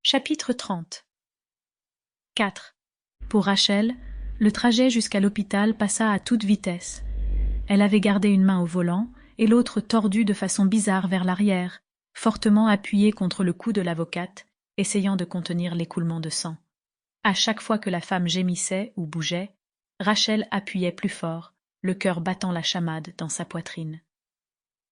Chapitre 30. 4. Pour Rachel, le trajet jusqu'à l'hôpital passa à toute vitesse. Elle avait gardé une main au volant et l'autre tordue de façon bizarre vers l'arrière, fortement appuyée contre le cou de l'avocate, essayant de contenir l'écoulement de sang. À chaque fois que la femme gémissait ou bougeait, Rachel appuyait plus fort, le cœur battant la chamade dans sa poitrine.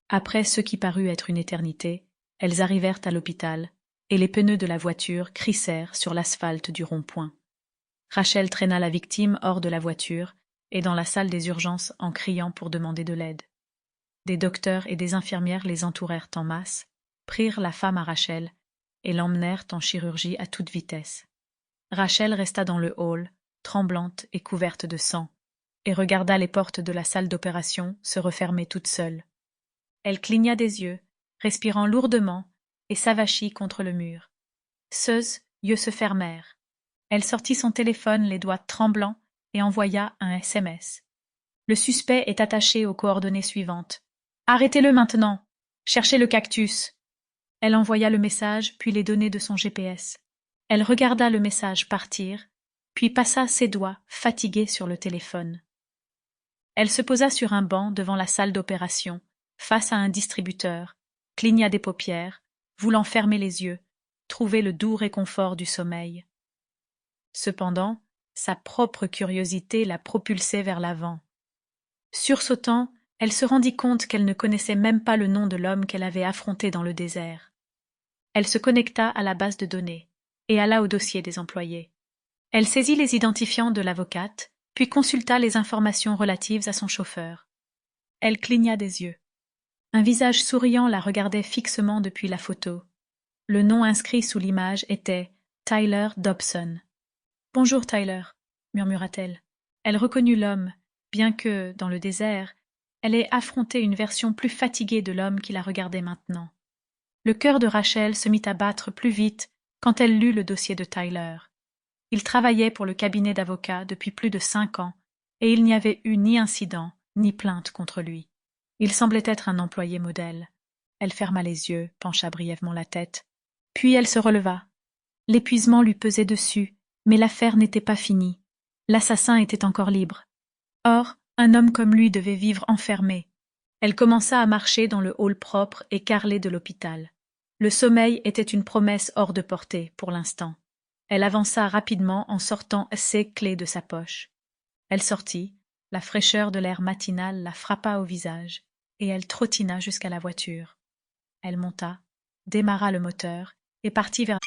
Après ce qui parut être une éternité, elles arrivèrent à l'hôpital, et les pneus de la voiture crissèrent sur l'asphalte du rond-point. Rachel traîna la victime hors de la voiture et dans la salle des urgences en criant pour demander de l'aide. Des docteurs et des infirmières les entourèrent en masse, prirent la femme à Rachel et l'emmenèrent en chirurgie à toute vitesse. Rachel resta dans le hall, tremblante et couverte de sang, et regarda les portes de la salle d'opération se refermer toute seule. Elle cligna des yeux, respirant lourdement, et s'avachit contre le mur. Ses yeux se fermèrent. Elle sortit son téléphone les doigts tremblants et envoya un SMS. Le suspect est attaché aux coordonnées suivantes. Arrêtez-le maintenant. Cherchez le cactus. Elle envoya le message, puis les données de son GPS. Elle regarda le message partir, puis passa ses doigts fatigués sur le téléphone. Elle se posa sur un banc devant la salle d'opération, face à un distributeur, cligna des paupières, voulant fermer les yeux, trouver le doux réconfort du sommeil. Cependant, sa propre curiosité la propulsait vers l'avant. Sursautant, elle se rendit compte qu'elle ne connaissait même pas le nom de l'homme qu'elle avait affronté dans le désert. Elle se connecta à la base de données et alla au dossier des employés. Elle saisit les identifiants de l'avocate, puis consulta les informations relatives à son chauffeur. Elle cligna des yeux. Un visage souriant la regardait fixement depuis la photo. Le nom inscrit sous l'image était Tyler Dobson. « Bonjour, Tyler, » murmura-t-elle. Elle reconnut l'homme, bien que, dans le désert, elle ait affronté une version plus fatiguée de l'homme qui la regardait maintenant. Le cœur de Rachel se mit à battre plus vite quand elle lut le dossier de Tyler. Il travaillait pour le cabinet d'avocats depuis plus de 5 ans, et il n'y avait eu ni incident, ni plainte contre lui. Il semblait être un employé modèle. Elle ferma les yeux, pencha brièvement la tête. Puis elle se releva. L'épuisement lui pesait dessus, mais l'affaire n'était pas finie. L'assassin était encore libre. Or, un homme comme lui devait vivre enfermé. Elle commença à marcher dans le hall propre et carrelé de l'hôpital. Le sommeil était une promesse hors de portée, pour l'instant. Elle avança rapidement en sortant ses clés de sa poche. Elle sortit, la fraîcheur de l'air matinal la frappa au visage, et elle trottina jusqu'à la voiture. Elle monta, démarra le moteur, et partit vers...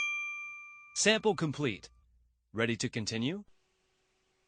Sample complete. Ready to continue?